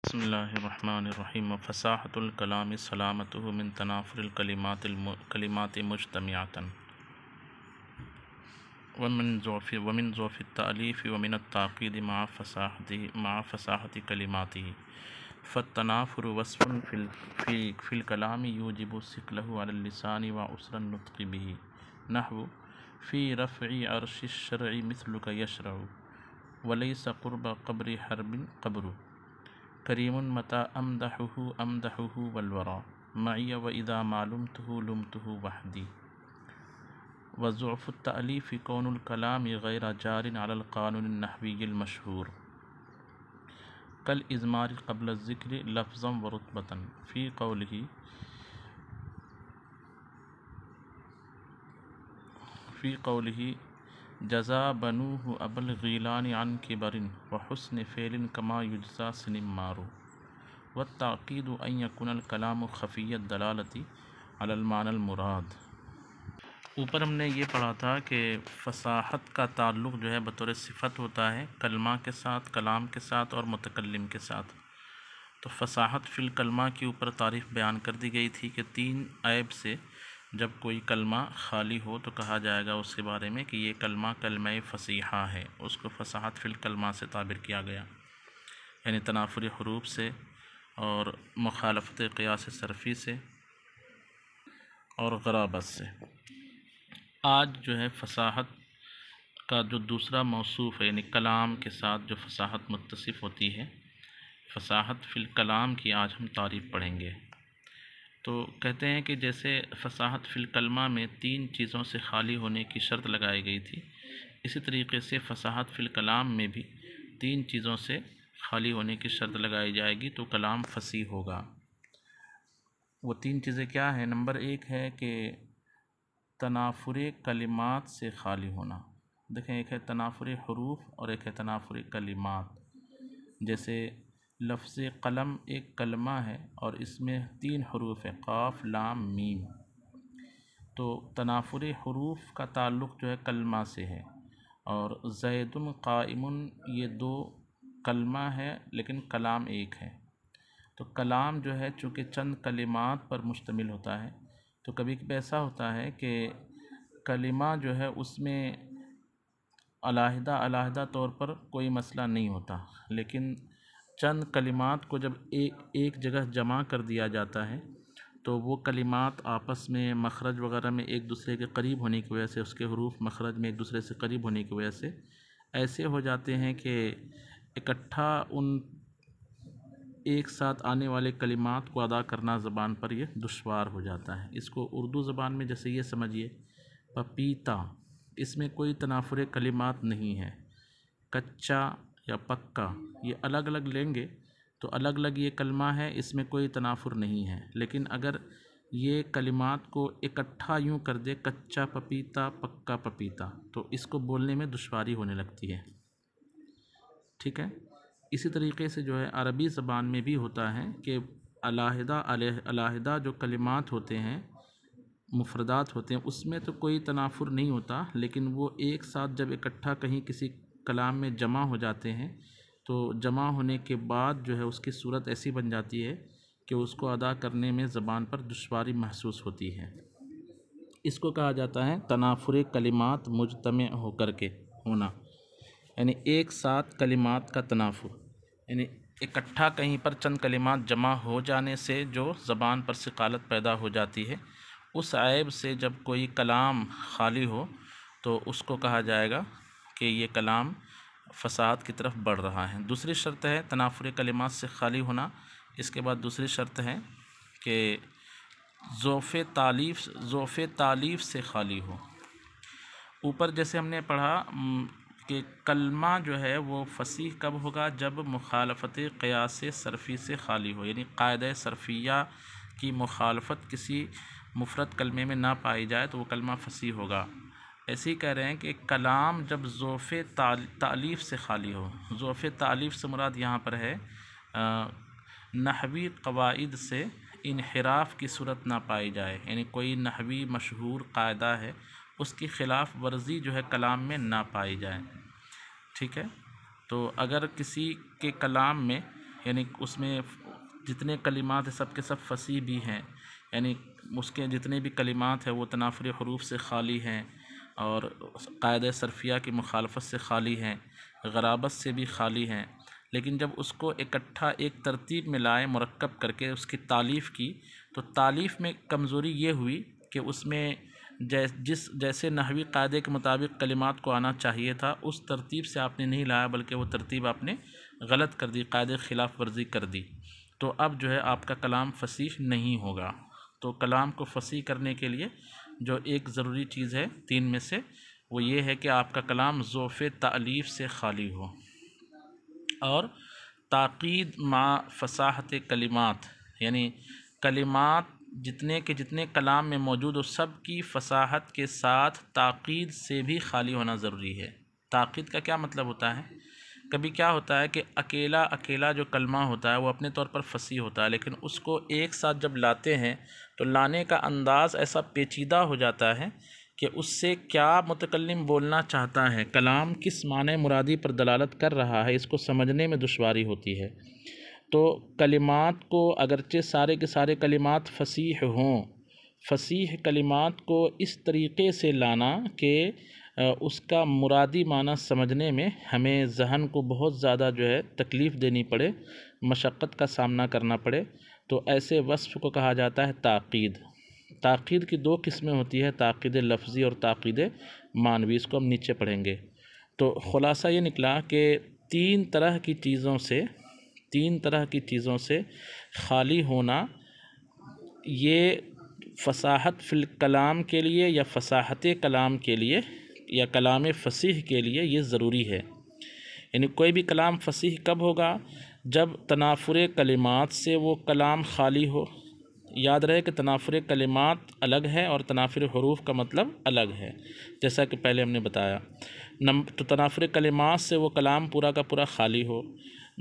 बिस्मिल्लाहिर्रहमानिर्रहीम। फ़साहतुल कलाम सलामतुहु मिन तनाफ़ुरिल कलिमाति मुज्तमिअतन वमिन ज़ौफ़ि तालीफ़ि वमिन ताक़ीद मअ फ़साहति कलिमातिही फ़त्तनाफ़ुरु वस्फ़ुन फ़िल कलामि यूजिबु सिक़लहु अलल लिसानि व उसरन नुत्क़ि बिही नहवु फ़ी रफ़इ अर्शिश शरइ मिस्लुका यशरउ वलैस क़ुर्ब क़ब्रि हर्बिन क़ब्रु करीमुन मता अमदहुहु वलवरा मइय व इदा मालुमतुहु लुमतुहु वहदी व ज़ुअफ़ु तालीफ़ि कौनुल कलामि गैर जारिन अलल क़ानूनिन नहविय्यिल मशहूर कल इज़मारि क़ब्ल ज़िक्रि लफ़्ज़न व रुतबतन फ़ी क़ौलिही जज़ा बनूहु अबल ग़ीलानि अन किबरिन व हुस्नि फ़ेलिन कमा युजज़ा सिनिम्मारु व ताक़ीदु अन यकुनल कलामु ख़फ़िय्यद दलालति अलल मानल मुराद। ऊपर हमने ये पढ़ा था कि फ़साहत का ताल्लुक़ जो है बतौर सिफ़त होता है कलमा के साथ, कलाम के साथ और मुतकल्लिम के साथ। तो फ़साहत फ़िल कलमा के ऊपर तारीफ़ बयान कर दी गई थी कि 3 ऐब से जब कोई कलमा ख़ाली हो तो कहा जाएगा उसके बारे में कि ये कलमा कलमा फ़सीहा है। उसको फ़साहत फ़िल कलमा से ताबिर किया गया, यानी तनाफ़ुरी हुरूफ से और मुखालफत क़ियास सरफ़ी से और ग़राबत से। आज जो है फ़साहत का जो दूसरा मौसूफ़ है, यानी कलाम के साथ जो फ़साहत मुत्तसिफ़ होती है, फ़साहत फ़िल कलाम की आज हम तारीफ़ पढ़ेंगे। तो कहते हैं कि जैसे फ़साहत फ़िल कलमा में 3 चीज़ों से खाली होने की शर्त लगाई गई थी, इसी तरीके से फ़साहत फ़िल कलाम में भी 3 चीज़ों से खाली होने की शर्त लगाई जाएगी तो कलाम फ़सीह होगा। वो 3 चीज़ें क्या हैं? नंबर 1 है कि तनाफ़ुरे कलिमात से खाली होना। देखें, एक है तनाफ़ुरे हुरूफ और एक है तनाफ़ुरे कलिमात। जैसे लफ्ज़ कलम एक कलमा है और इसमें 3 हुरूफ है, क़ाफ़ लाम मीम। तो तनाफ़ुरे हुरूफ का ताल्लुक़ जो है कलमा से है। और ज़ैदुन क़ाइमुन ये 2 कलमा है लेकिन कलाम एक है। तो कलाम जो है चूँकि चंद कलिमात पर मुश्तमिल होता है, तो कभी कभी ऐसा होता है कि कलिमा जो है उसमें अलहदा तौर पर कोई मसला नहीं होता, लेकिन चंद कलिमात को जब एक जगह जमा कर दिया जाता है तो वो कलिमात आपस में मखरज वग़ैरह में एक दूसरे के करीब होने की वजह से, उसके हुरूफ मखरज में एक दूसरे से करीब होने की वजह से ऐसे हो जाते हैं कि इकट्ठा उन एक साथ आने वाले कलिमात को अदा करना ज़बान पर ये दुश्वार हो जाता है। इसको उर्दू ज़बान में जैसे ये समझिए, पपीता, इसमें कोई तनाफ़ुरे कलिमात नहीं है। कच्चा या पक्का ये अलग अलग लेंगे तो अलग अलग ये कलमा है, इसमें कोई तनाफ़ुर नहीं है। लेकिन अगर ये कलिमात को इकट्ठा यूँ कर दे, कच्चा पपीता, पक्का पपीता, तो इसको बोलने में दुश्वारी होने लगती है। ठीक है, इसी तरीके से जो है अरबी ज़बान में भी होता है कि अलहदा जो कलिमात होते हैं, मुफ़रदात होते हैं, उसमें तो कोई तनाफ़ुर नहीं होता, लेकिन वो एक साथ जब इकट्ठा कहीं किसी कलाम में जमा हो जाते हैं तो जमा होने के बाद जो है उसकी सूरत ऐसी बन जाती है कि उसको अदा करने में ज़बान पर दुश्वारी महसूस होती है। इसको कहा जाता है तनाफ़ुरे कलिमात मुज्तमे होकर के होना, यानी एक साथ कलिमात का तनाफ़ुर, यानी इकट्ठा कहीं पर चंद कलिमात जमा हो जाने से जो ज़बान पर सिकालत पैदा हो जाती है, उस ऐब से जब कोई कलाम खाली हो तो उसको कहा जाएगा कि ये कलाम फ़साहत की तरफ बढ़ रहा है। दूसरी शर्त है तनाफ़ुरे कलिमात से खाली होना। इसके बाद दूसरी शर्त है कि ज़ौफ़े तालीफ़ से खाली हो। ऊपर जैसे हमने पढ़ा कि कलमा जो है वो फ़सीह कब होगा? जब मुखालफत क़ियास सरफ़ी से खाली हो, यानी क़ायदा सरफ़िया की मुखालफत किसी मुफ़रद कलमे में ना पाई जाए तो वो कलमा फ़सीह होगा। ऐसे ही कह रहे हैं कि कलाम जब ज़ौफ़े तालीफ़ से खाली हो। ज़ौफ़े तालीफ़ से मुराद यहाँ पर है नहवी क़वाइद से इनहिराफ़ की सूरत ना पाई जाए, यानी कोई नहवी मशहूर क़ायदा है उसकी ख़िलाफ़ वर्जी जो है कलाम में ना पाई जाए। ठीक है, तो अगर किसी के कलाम में यानी उसमें जितने कलिमात हैं सब के सब फसीह भी हैं, यानी उसके जितने भी कलिमात हैं वो तनाफुर हरूफ से खाली हैं और कायदे सरफिया की मुखालफत से खाली हैं, गराबत से भी खाली हैं। लेकिन जब उसको इकट्ठा एक तरतीब में लाए मुरक्कब करके उसकी तालीफ़ की, तो तालीफ़ में कमज़ोरी ये हुई कि उसमें जैसे नहवी कायदे के मुताबिक कलिमात को आना चाहिए था उस तरतीब से आपने नहीं लाया, बल्कि वो तरतीब आपने गलत कर दी, कायदे की ख़िलाफ़ वर्जी कर दी। तो अब जो है आपका कलाम फसीह नहीं होगा। तो कलाम को फसीह करने के लिए जो एक ज़रूरी चीज़ है तीन में से, वो ये है कि आपका कलाम ज़ोफ़ तालीफ़ से खाली हो और ताक़ीद मा फसाहत कलिमात, यानी कलिमात जितने के जितने कलाम में मौजूद हो सब की फसाहत के साथ ताक़ीद से भी खाली होना ज़रूरी है। ताक़ीद का क्या मतलब होता है? कभी क्या होता है कि अकेला अकेला जो कलमा होता है वो अपने तौर पर फसीह होता है, लेकिन उसको एक साथ जब लाते हैं तो लाने का अंदाज़ ऐसा पेचीदा हो जाता है कि उससे क्या मुतकल्लिम बोलना चाहता है, कलाम किस माने मुरादी पर दलालत कर रहा है, इसको समझने में दुश्वारी होती है। तो कलिमात को अगरचे सारे के सारे कलिमात फसीह हों, फसीह कलिमात को इस तरीक़े से लाना कि उसका मुरादी माना समझने में हमें ज़हन को बहुत ज़्यादा जो है तकलीफ़ देनी पड़े, मशक्क़त का सामना करना पड़े, तो ऐसे वस्फ़ को कहा जाता है ताक़ीद। ताक़ीद की दो किस्में होती है, ताक़ीद लफ्ज़ी और ताक़ीद मानवी। इसको हम नीचे पढ़ेंगे। तो ख़ुलासा ये निकला कि तीन तरह की चीज़ों से खाली होना, ये फ़साहत फ़िल कलाम के लिए या फ़साहत कलाम के लिए या कलाम फ़सीह के लिए ये ज़रूरी है। यानी कोई भी कलाम फ़सीह कब होगा? जब तनाफुर कलिमात से वो कलाम खाली हो। याद रहे कि तनाफुर कलिमात अलग है और तनाफुर हरूफ का मतलब अलग है, जैसा कि पहले हमने बताया। तो तनाफुर कलिमात से वो कलाम पूरा का पूरा खाली हो।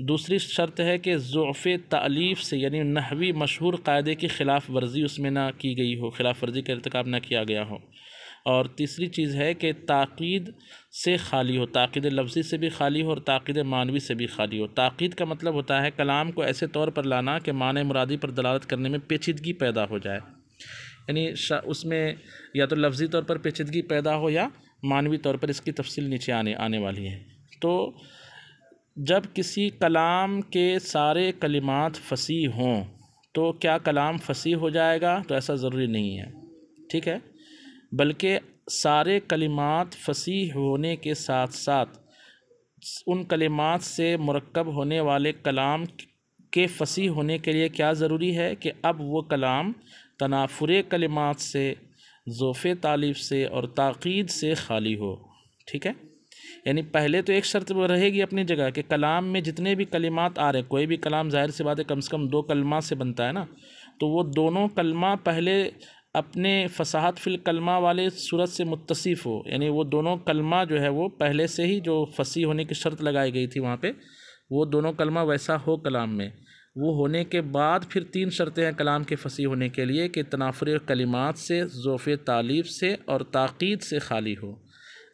दूसरी शर्त है कि ज़ुअफ़ तालीफ़ से, यानी नहवी मशहूर कायदे की ख़िलाफ़ वर्जी उसमें ना की गई हो, ख़िलाफ़ वर्जी का इर्तिकाब ना किया गया हो। और तीसरी चीज़ है कि ताक़ीद से खाली हो, ताक़ीद लफ्ज़ी से भी खाली हो और ताक़ीद मानवी से भी खाली हो। ताक़ीद का मतलब होता है कलाम को ऐसे तौर पर लाना कि माने मुरादी पर दलालत करने में पेचीदगी पैदा हो जाए, यानी उसमें या तो लफ्ज़ी तौर पर पेचीदगी पैदा हो या मानवी तौर पर। इसकी तफसील नीचे आने वाली है। तो जब किसी कलाम के सारे कलिमात फसीह हों तो क्या कलाम फसीह हो जाएगा? तो ऐसा ज़रूरी नहीं है, ठीक है। बल्कि सारे कलिमात फसीह होने के साथ साथ उन कलिमात से मुरक्कब होने वाले कलाम के फसीह होने के लिए क्या ज़रूरी है कि अब वो कलाम तनाफुर कलिमात से, ज़ोफ़ तालीफ़ से और ताक़ीद से खाली हो, ठीक है। यानी पहले तो एक शर्त वो रहेगी अपनी जगह कि कलाम में जितने भी कलिमात आ रहे, कोई भी कलाम ज़ाहिर सी बात है कम से कम दो कलमा से बनता है ना, तो वो दोनों कलमा पहले अपने फसाहत फ़िल कलमा वाले सूरत से मुत्तसिफ़ हो, यानी वो दोनों कलमा जो है वो पहले से ही जो फसीह होने की शर्त लगाई गई थी वहाँ पे, वो दोनों कलमा वैसा हो कलाम में। वो होने के बाद फिर तीन शर्तें हैं कलाम के फसीह होने के लिए कि तनाफुर कलिमात से, ज़ोफ़ तालीफ़ से और ताक़ीद से खाली हो।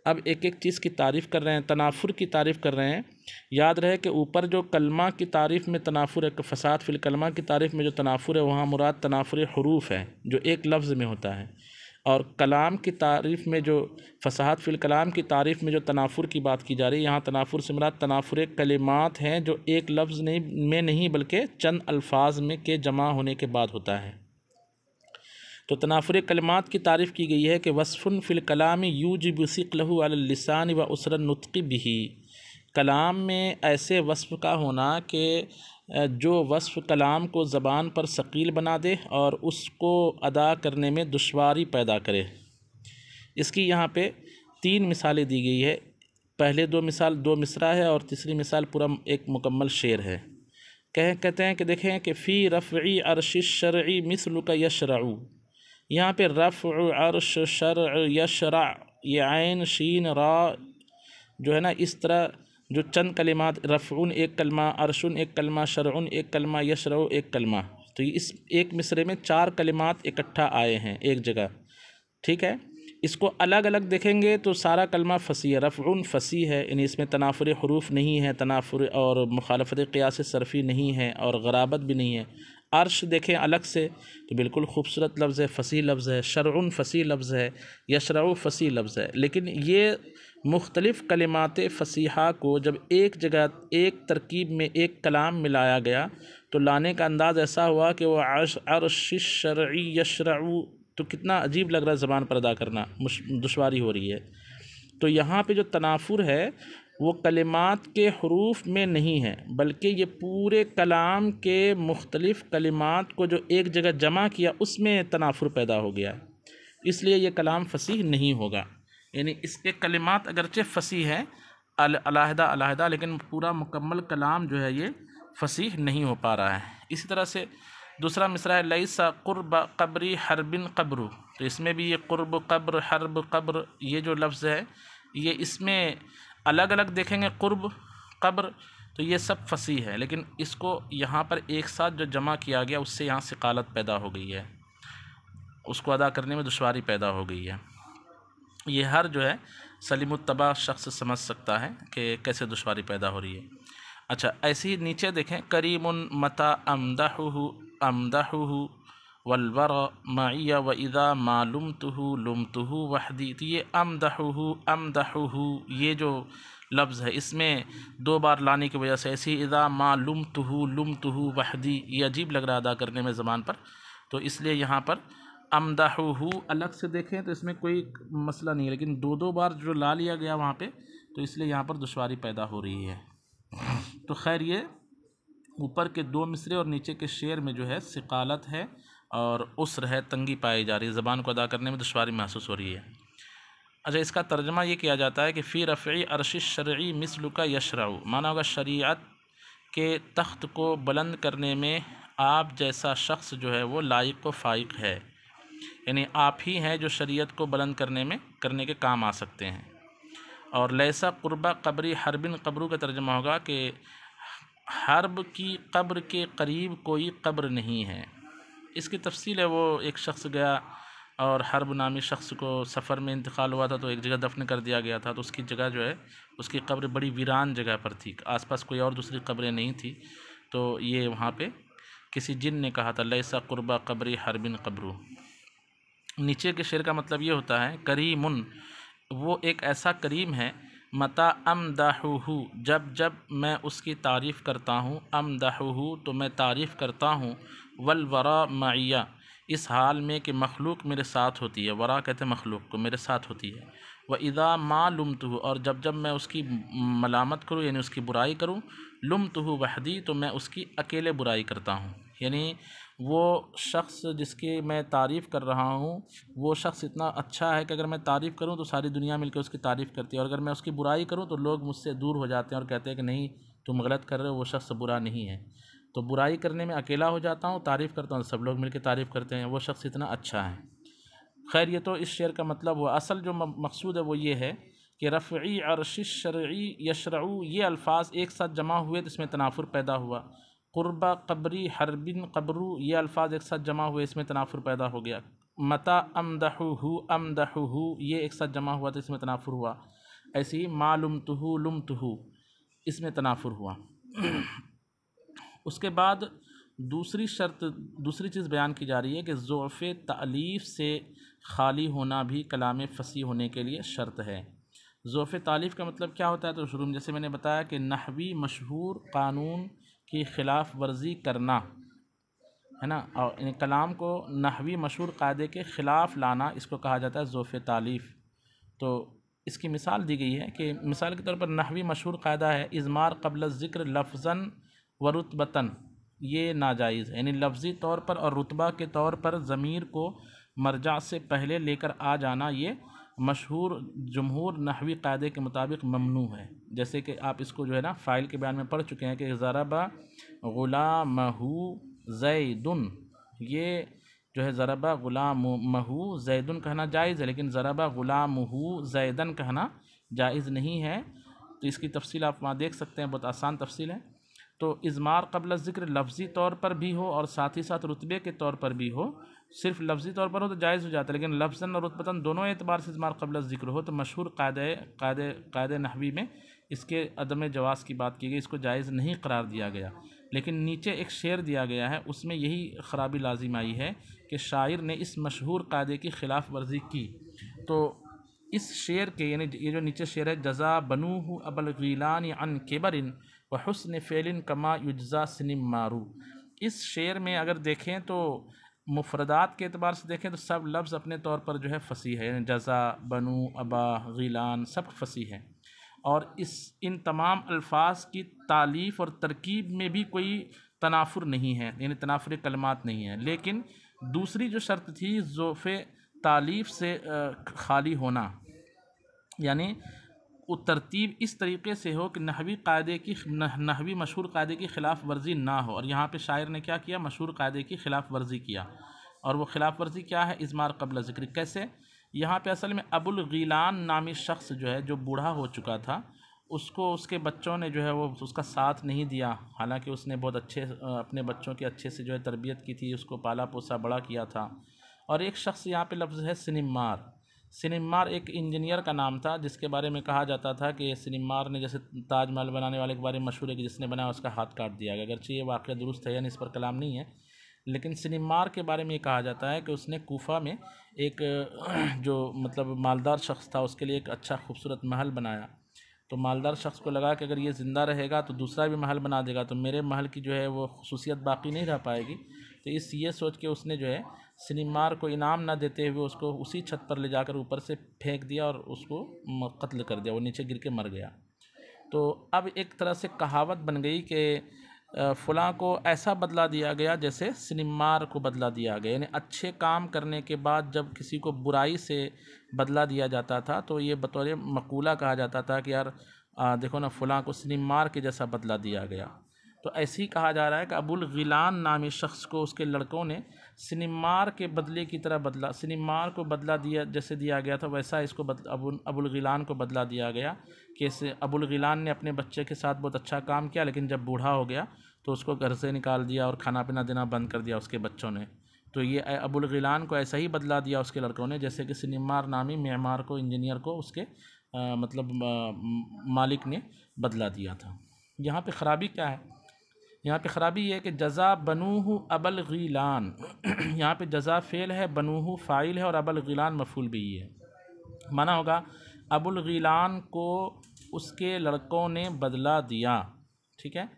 अब एक एक चीज़ की तारीफ़ कर रहे हैं, तनाफुर की तारीफ़ कर रहे हैं। याद रहे कि ऊपर जो कलमा की तारीफ़ में तनाफुर है, फ़साद फ़िल कलमा की तारीफ़ में जो तनाफुर है वहाँ मुराद तनाफुर हरूफ है जो एक लफ्ज़ में होता है, और कलाम की तारीफ़ में जो फ़साद फ़िल कलाम की तारीफ़ में जो तनाफुर की बात की जा रही है, यहाँ तनाफुर से मुराद तनाफुर कलिमात हैं जो एक लफ्ज़ नहीं बल्कि चंद अल्फाज में के जमा होने के बाद होता है। तो तनाफुर कलिमात की तारीफ़ की गई है कि वस्फ़ुन फ़िल कलामी यूजिबु सिक़लहु अल लिसान व उसरन नुत्क़ि बिही। कलाम में ऐसे वस्फ़ का होना कि जो वस्फ़ कलाम को ज़बान पर सकील बना दे और उसको अदा करने में दुश्वारी पैदा करे। इसकी यहाँ पे तीन मिसालें दी गई है। पहले दो मिसरा है और तीसरी मिसाल पूरा एक मुकम्मल शेर है। कहते हैं कि देखें कि फ़ी रफ़ई अर्शिश शरई मिस्लु का यशरऊ, यहाँ पे रफ़ अर्श शर यशरा, ये आइन शीन रा जो है ना, इस तरह जो चंद कलिमात, रफ़उन एक कलमा, अर्शुन एक कलमा, शरउन एक कलमा, यशरउ एक कलमा, तो इस एक मिसरे में चार कलिमात इकट्ठा आए हैं एक जगह, ठीक है। इसको अलग अलग देखेंगे तो सारा कलमा फसी है। रफ़उन फसी है, यानी इसमें तनाफुर हरूफ नहीं है, तनाफुर और मुखालफत क़ियास सरफ़ी नहीं है और ग़राबत भी नहीं है। अर्श देखें अलग से तो बिल्कुल खूबसूरत लफ्ज़ है, फ़सी लफ्ज़ है। शरउन फ़सी लफ्ज़ है, यशरउ फ़सी लफ्ज़ है। लेकिन ये मुख्तलिफ़ कलिमात फ़सीहा को जब एक जगह एक तरकीब में एक कलाम मिलाया गया तो लाने का अंदाज़ ऐसा हुआ कि वो अर्श शरई यशरउ, तो कितना अजीब लग रहा है ज़बान पर अदा करना, दुश्वारी हो रही है। तो यहाँ पे जो तनाफुर है वो कलिमात के हरूफ में नहीं है, बल्कि ये पूरे कलाम के मुख्तलिफ़ कलिमात को जो एक जगह जमा किया उसमें तनाफुर पैदा हो गया है। इसलिए ये कलाम फसीह नहीं होगा। यानी इसके कलिमात अगरचे फसीह है अलहदा अलहदा, लेकिन पूरा मुकम्मल कलाम जो है ये फसीह नहीं हो पा रहा है। इसी तरह से दूसरा मिसरा है लैसा क़ुर्ब क़ब्री हरबिन क़ब्रु, तो इसमें भी ये क़ुर्ब क़ब्र हरब क़ब्र ये जो लफ्ज़ है ये इसमें अलग अलग देखेंगे क़ुर्ब क़ब्र तो ये सब फसी है, लेकिन इसको यहाँ पर एक साथ जो जमा किया गया उससे यहाँ सिकालत पैदा हो गई है, उसको अदा करने में दुश्वारी पैदा हो गई है। ये हर जो है सलीमुत्तबा शख्स समझ सकता है कि कैसे दुश्वारी पैदा हो रही है। अच्छा, ऐसे ही नीचे देखें करीमुन मता अमदहुहु अमदहुहु वलवर मइया व इदा मालुमतुहु लुमतुहु वहदी, तो ये अमदहुहु ये जो लफ्ज़ है इसमें दो बार लाने की वजह से ऐसी इदा मालुमतुहु लुमतुहु वहदी ये अजीब लग रहा है अदा करने में ज़बान पर, तो इसलिए यहाँ पर अमदहुहु अलग से देखें तो इसमें कोई मसला नहीं है, लेकिन दो दो बार जो ला लिया गया वहाँ पे तो इसलिए यहाँ पर दुश्वारी पैदा हो रही है। तो खैर ये ऊपर के दो मिसरे और नीचे के शेर में जो है सिकालत है और उसर है, तंगी पाई जा रही है, ज़बान को अदा करने में दुश्वारी महसूस हो रही है। अच्छा, इसका तर्जमा ये किया जाता है कि फ़ी रफ़ई अर्श शरई मिस्लु का यशरउ, माना होगा शरीयत के तख्त को बुलंद करने में आप जैसा शख्स जो है वो लायक व फ़ाइक है, यानी आप ही हैं जो शरीयत को बुलंद करने के काम आ सकते हैं। और लैसा क़ुर्बा क़ब्री हरबिन क़ब्रू का तर्जमा होगा कि हर्ब की कब्र के करीब कोई कब्र नहीं है। इसकी तफसील है, वो एक शख्स गया और हर्ब नामी शख्स को सफ़र में इंतकाल हुआ था तो एक जगह दफन कर दिया गया था, तो उसकी जगह जो है उसकी कब्र बड़ी वीरान जगह पर थी, आसपास कोई और दूसरी कब्रें नहीं थी। तो ये वहाँ पे किसी जिन ने कहा था लैसा क़ुर्बा क़ब्री हरबिन क़ब्रू। नीचे के शेर का मतलब ये होता है करीमुन, वो एक ऐसा करीम है, मता अमदहुहु जब जब मैं उसकी तारीफ़ करता हूँ, अमदहुहु तो मैं तारीफ़ करता हूँ, वल वरा मइया इस हाल में कि मखलूक मेरे साथ होती है, वरा कहते हैं मखलूक को, मेरे साथ होती है। व इदा मा लुमतुहु और जब जब मैं उसकी मलामत करूँ यानी उसकी बुराई करूँ, लुमतुहु वहदी तो मैं उसकी अकेले बुराई करता हूँ, यानी वो शख्स जिसकी मैं तारीफ़ कर रहा हूँ वो शख्स इतना अच्छा है कि अगर मैं तारीफ़ करूँ तो सारी दुनिया मिलकर उसकी तारीफ़ करती है, और अगर मैं उसकी बुराई करूँ तो लोग मुझसे दूर हो जाते हैं और कहते हैं कि नहीं तुम गलत कर रहे हो, वो शख्स बुरा नहीं है। तो बुराई करने में अकेला हो जाता हूँ, तारीफ़ करता हूँ सब लोग मिलकर तारीफ़ करते हैं, वो शख्स इतना अच्छा है। खैर ये तो इस शेर का मतलब हुआ। असल जो मकसूद है वो ये है कि रफ़ई अर्श शरई यशरउ ये अल्फाज एक साथ जमा हुए तो इसमें तनाफुर पैदा हुआ। क़ुर्बा क़ब्री हरबिन क़ब्रू ये अल्फाज एक साथ जमा हुए इसमें तनाफुर पैदा हो गया। मता अमदहुहु ये एक साथ जमा हुआ तो इसमें तनाफुर हुआ। ऐसे ही मालुमतुहु लुमतुहु इसमें तनाफुर हुआ। उसके बाद दूसरी शर्त, दूसरी चीज़ बयान की जा रही है कि ज़ुअफ़ तालीफ़ से खाली होना भी कलाम फ़सी होने के लिए शर्त है। ज़ुअफ़ तालीफ़ का मतलब क्या होता है? तो शुरू में जैसे मैंने बताया कि नहवी मशहूर कानून की ख़िलाफ़ वर्जी करना है ना, और इन कलाम को नहवी मशहूर कायदे के ख़िलाफ़ लाना, इसको कहा जाता है ज़ुअफ़ तालीफ़। तो इसकी मिसाल दी गई है कि मिसाल के तौर पर नहवी मशहूर कायदा है इज़मार क़ब्ल ज़िक्र लफ्ज़न व रुतबतन, ये नाजायज़ है, यानी लफ्ज़ी तौर पर और रुतबा के तौर पर ज़मीर को मरजा से पहले लेकर आ जाना ये मशहूर जमहूर नहवी कायदे के मुताबिक ममनू है। जैसे कि आप इसको जो है ना फ़ाइल के बयान में पढ़ चुके हैं कि ज़रबा ग़ुलामहु ज़ैदुन, ये जो है ज़रबा ग़ुलामहु ज़ैदुन कहना जायज़ है, लेकिन ज़रबा ग़ुलामहु ज़ैदन कहना जायज़ नहीं है। तो इसकी तफसील आप वहाँ देख सकते हैं, बहुत आसान तफसील है। तो इज़मार क़ब्ल ज़िक्र लफ्ज़ी तौर पर भी हो और साथ ही साथ रुतबे के तौर पर भी हो, सिर्फ लफ्ज़ी तौर पर हो तो जायज़ हो जाता है, लेकिन लफ्ज़न और रुतबतन दोनों एतबार से इज़मार क़ब्ल ज़िक्र हो तो मशहूर क़ायदे नहवी में इसके अदम जवाज़ की बात की गई, इसको जायज़ नहीं करार दिया गया। लेकिन नीचे एक शेर दिया गया है, उसमें यही ख़राबी लाजिम आई है कि शायर ने इस मशहूर क़ायदे की ख़िलाफ़ वर्जी की। तो इस शेर के यानी ये जो नीचे शेर है, जज़ा बनूहु अबल ग़ीलान अन किबरिन व हुस्न फ़ेलिन कमा युज्ज़ा सिनिम मारू। इस शेर में अगर देखें तो मुफ़रदात के एतबार से देखें तो सब लफ्ज़ अपने तौर पर जो है फसी है, यानी जज़ा, बनू, अबा, ग़ीलान सब फसी है। और इन तमाम अल्फाज की तालीफ़ और तरकीब में भी कोई तनाफुर नहीं है, यानी तनाफुर कलमात नहीं है। लेकिन दूसरी जो शर्त थी ज़ोफ़े तालीफ़ से खाली होना, यानी वो तरतीब इस तरीके से हो कि नहवी मशहूर कायदे की ख़िलाफ़ वर्जी ना हो। और यहाँ पे शायर ने क्या किया, मशहूर कायदे की ख़िलाफ़ वर्जी किया। और वो ख़िलाफ़ वर्जी क्या है, इज़मार क़ब्ल ज़िक्र। कैसे, यहाँ पे असल में अबुल ग़ीलान नामी शख्स जो है, जो बूढ़ा हो चुका था, उसको उसके बच्चों ने जो है वो उसका साथ नहीं दिया। हालांकि उसने बहुत अच्छे अपने बच्चों की अच्छे से जो है तरबियत की थी, उसको पाला पोसा बड़ा किया था। और एक शख्स यहाँ पे लफ्ज़ है सिनिमार। सिनिमार एक इंजीनियर का नाम था जिसके बारे में कहा जाता था कि सिनिमार ने, जैसे ताजमहल बनाने वाले के बारे में मशहूर है कि जिसने बनाया उसका हाथ काट दिया गया। अगरचे ये वाक़या दुरुस्त है यानी इस पर कलाम नहीं है, लेकिन सिनिमार के बारे में ये कहा जाता है कि उसने कूफा में एक जो मतलब मालदार शख्स था उसके लिए एक अच्छा खूबसूरत महल बनाया। तो मालदार शख्स को लगा कि अगर ये ज़िंदा रहेगा तो दूसरा भी महल बना देगा, तो मेरे महल की जो है वो खुसूसियत बाकी नहीं रह पाएगी। तो ये सोच के उसने जो है सिनिमार को इनाम ना देते हुए उसको उसी छत पर ले जाकर ऊपर से फेंक दिया और उसको कत्ल कर दिया, वो नीचे गिर के मर गया। तो अब एक तरह से कहावत बन गई कि फ़लाँ को ऐसा बदला दिया गया जैसे सिनिमार को बदला दिया गया। यानी अच्छे काम करने के बाद जब किसी को बुराई से बदला दिया जाता था तो ये बतौर मकूला कहा जाता था कि यार देखो ना, फ़लाँ को सिनिमार के जैसा बदला दिया गया। तो ऐसे ही कहा जा रहा है कि अबुल ग़ीलान नामी शख्स को उसके लड़कों ने सिनिमार के बदले की तरह बदला, सिनिमार को बदला दिया जैसे दिया गया था वैसा इसको अबुल ग़ीलान को बदला दिया गया। कि अबुल ग़ीलान ने अपने बच्चे के साथ बहुत अच्छा काम किया, लेकिन जब बूढ़ा हो गया तो उसको घर से निकाल दिया और खाना पीना देना बंद कर दिया उसके बच्चों ने। तो ये अबुल ग़ीलान को ऐसा ही बदला दिया उसके लड़कों ने जैसे कि सिनिमार नामी मेमार को, इंजीनियर को उसके मालिक ने बदला दिया था। यहाँ पे ख़राबी क्या है, यहाँ पे ख़राबी ये है कि जज़ा बनूहु अबल ग़ीलान यहाँ पे जज़ा फ़ेल है, बनूहु फ़ाइल है और अबल ग़ीलान मफ़ूल भी है। माना होगा अबुल ग़ीलान को उसके लड़कों ने बदला दिया, ठीक है।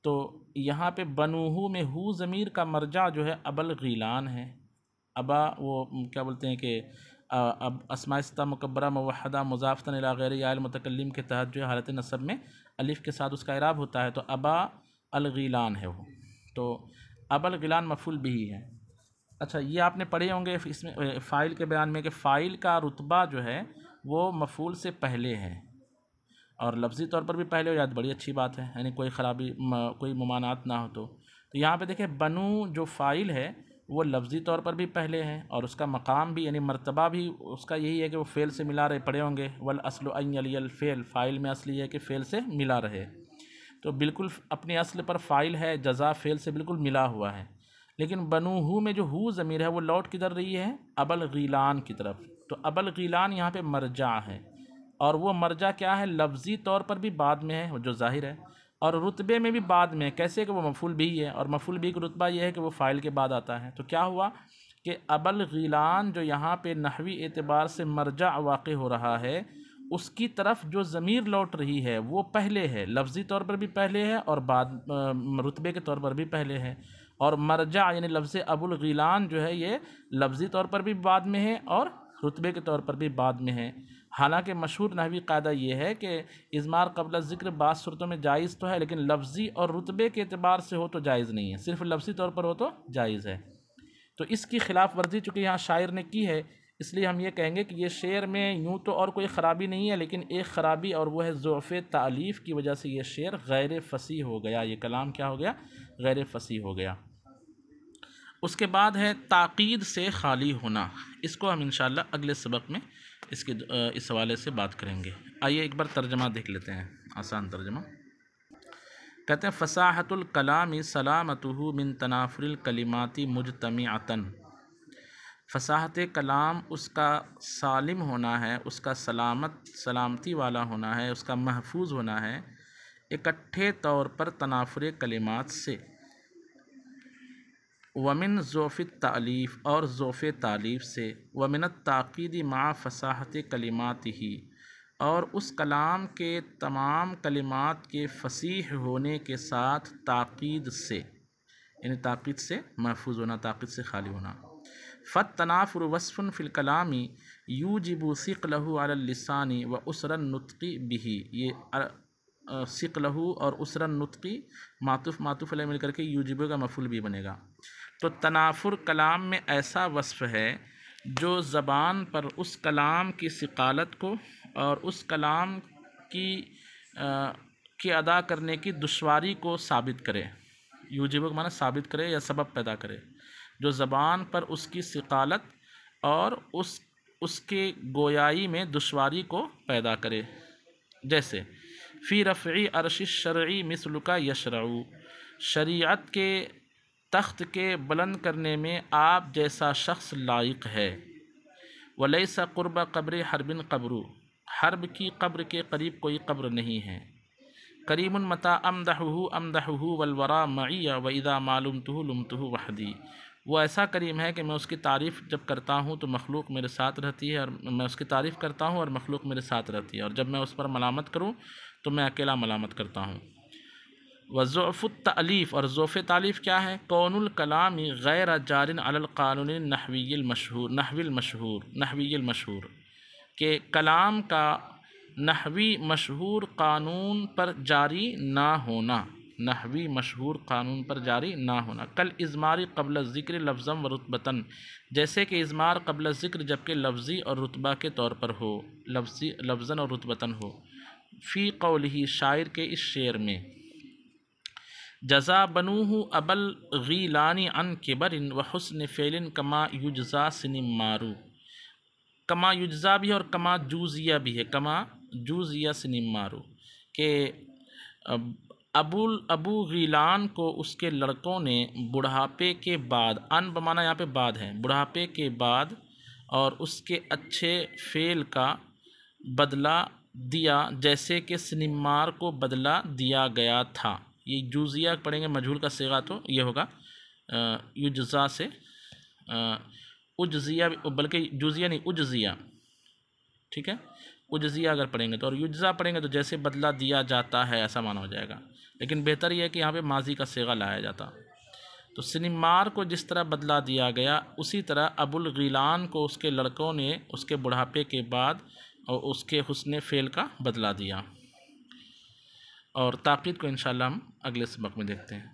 तो यहाँ पे बनूहु में हु ज़मीर का मर्जा जो है अबल ग़ीलान है। अबा वो क्या बोलते हैं कि अब अस्माइस्ता मुकब्बरा मुवहदा मुज़ाफ़तन इला ग़ैरि याल मुतकल्लिम के तहत जो है हालत नसब में अलिफ़ के साथ उसका इराब होता है, तो अबा अल ग़ीलान है वो, तो अबल ग़ीलान मफ़ूल बिही है। अच्छा, ये आपने पढ़े होंगे इसमें फ़ाइल के बयान में कि फ़ाइल का रुतबा जो है वो मफ़ूल से पहले है और लफ्ज़ी तौर पर भी पहले हो जाए तो बड़ी अच्छी बात है, यानी कोई ख़राबी कोई मुमानात ना हो। तो यहाँ पे देखें बनू जो फ़ाइल है वो लफ्ज़ी तौर पर भी पहले है और उसका मकाम भी यानी मर्तबा भी उसका यही है कि वो फ़ेल से मिला रहे। पढ़े होंगे वल अस्लु अन यलियल फ़ेल, फ़ाइल में असली है कि फ़ेल से मिला रहे, तो बिल्कुल अपने असल पर फ़ाइल है, जज़ा फ़ेल से बिल्कुल मिला हुआ है। लेकिन बनूहु में जो हु ज़मीर है वो लौट किधर रही है, अबल ग़ीलान की तरफ। तो अबल ग़ीलान यहाँ पे मरजा है और वो मरजा क्या है, लफ्ज़ी तौर पर भी बाद में है जो ज़ाहिर है और रुतबे में भी बाद में है। कैसे कि वो मफ़ूल भी है और मफ़ूल भी का रुतबा ये है कि वो फ़ाइल के बाद आता है। तो क्या हुआ कि अबल ग़ीलान जो यहाँ पे नहवी एतबार से मरजा वाक़ हो रहा है उसकी तरफ जो ज़मीर लौट रही है वो पहले है, लफ्ज़ी तौर पर भी पहले है और बाद रुतबे के तौर पर भी पहले है। और मरजा यानी लफ्ज़ अबुल ग़ीलान जो है ये लफ्ज़ी तौर पर भी बाद में है और रुतबे के तौर पर भी बाद में है। हालांकि मशहूर नहवी कायदा ये है कि इज़मार क़ब्ल ज़िक्र बाज़ सूरतों में जायज़ तो है, लेकिन लफ्ज़ी और रुतबे के एतबार से हो तो जायज़ नहीं है, सिर्फ लफ्ज़ी तौर पर हो तो जायज़ है। तो इसकी ख़िलाफ़ वर्जी चूँकि यहाँ शायर ने की है, इसलिए हम ये कहेंगे कि ये शेर में यूँ तो और कोई ख़राबी नहीं है, लेकिन एक ख़राबी और वो है ज़ुअफ़ तालीफ़ की वजह से ये शेर गैर फ़सीह हो गया, ये कलाम क्या हो गया, गैर फ़सीह हो गया। उसके बाद है ताक़ीद से खाली होना, इसको हम इंशाअल्लाह अगले सबक में इसके इस हवाले से बात करेंगे। आइए एक बार तर्जमा देख लेते हैं, आसान तर्जमा। कहते हैं फ़साहतुल कलामी सलामतुहु मिन तनाफुरिल कलिमाति मुजतमिअतन। फ़साहत कलाम उसका सालिम होना है, उसका सलामती वाला होना है, उसका महफूज होना है इकट्ठे तौर पर तनाफुर कलिमात से। वमिन ज़ोफ़ तालीफ़ और ज़ोफ़ तालीफ़ से। वमिन ताक़ीद मा फ़साहत कलिमात ही और उस कलाम के तमाम कलिमात के फसीह होने के साथ ताक़ीद से, यानी ताक़ीद से महफूज होना, ताक़ीद से खाली होना। फ़त तनाफुर वस्फ़ुन फ़िल कलामी यूजिबु सिक़लहु अलल लिसानी व उसरन नुत्क़ी बिही। ये सिक़लहु और उसरन नुत्क़ी मातुफ़ अलैह मिलकर के यूजिबु का मफ़ूल भी बनेगा। तो तनाफुर कलाम में ऐसा वस्फ़ है जो ज़बान पर उस कलाम की सिक़ालत को और उस कलाम की अदा करने की दुश्वारी को साबित करे। यूजिबु का माना साबित करे या सबब पैदा करे, जो ज़बान पर उसकी सिक़ालत और उसके गोयाई में दुश्वारी को पैदा करे। जैसे फ़ी रफ़ई अर्श शरई मिसलुका यशरऊ, शरीयत के तख्त के बुलंद करने में आप जैसा शख्स लायक है। वलैसा क़ुर्ब क़ब्र हरबिन क़ब्रु, हर्ब की कब्र के करीब कोई कब्र नहीं है। करीमुन मता अमदहुहु वलवरा मईया व इदा मालुमतुहु लुमतुहु वहदी। वो ऐसा करीम है कि मैं उसकी तारीफ़ जब करता हूँ तो मखलूक मेरे साथ रहती है, और मैं उसकी तारीफ़ करता हूँ और मखलूक मेरे साथ रहती है, और जब मैं उस पर मलामत करूँ तो मैं अकेला मलामत करता हूँ। वज़ुफ़ुत तालीफ़ और ज़ोफ़ तालीफ़ क्या है? कौनुल कलामी गैर जारिन अलल क़ानून नहविय्यिल मशहूर, के कलाम का नहवी मशहूर कानून पर जारी ना होना, नहवी मशहूर कानून पर जारी ना होना। कल इज़मारी क़ब्ल ज़िक्र लफ्ज़म व रुतबतन, जैसे कि इज़मार क़ब्ल ज़िक्र जबकि लफ्ज़ी और रुतबा के तौर पर हो, लफ्ज़न और रुतबतन हो। फ़ी क़ौलिही, शायर के इस शेर में, जज़ा बनूहु अबल ग़ीलानी अन किबरिन व हुस्न फ़ेलिन कमा युजज़ा सिनिमारू। कमा युजज़ा भी है और कमा जूज़िया भी है, कमा जूज़िया सिनिमारू के अबू ग़ीलान को उसके लड़कों ने बुढ़ापे के बाद, अन बमाना यहाँ पे बाद है, बुढ़ापे के बाद और उसके अच्छे फ़ेल का बदला दिया जैसे कि सिनिमार को बदला दिया गया था। ये जूज़िया पढ़ेंगे मजहूल का सिगा तो ये होगा युजज़ा से उज्जिया, बल्कि जूज़िया नहीं उज्जिया, ठीक है। उज्जिया अगर पढ़ेंगे तो, और युजज़ा पढ़ेंगे तो जैसे बदला दिया जाता है ऐसा माना हो जाएगा, लेकिन बेहतर यह है कि यहाँ पे माजी का सिगा लाया जाता। तो सिनिमार को जिस तरह बदला दिया गया उसी तरह अबुल ग़ीलान को उसके लड़कों ने उसके बुढ़ापे के बाद और उसके हुस्न फ़ेल का बदला दिया। और ताक़ीद को इंशाअल्लाह हम अगले सबक में देखते हैं।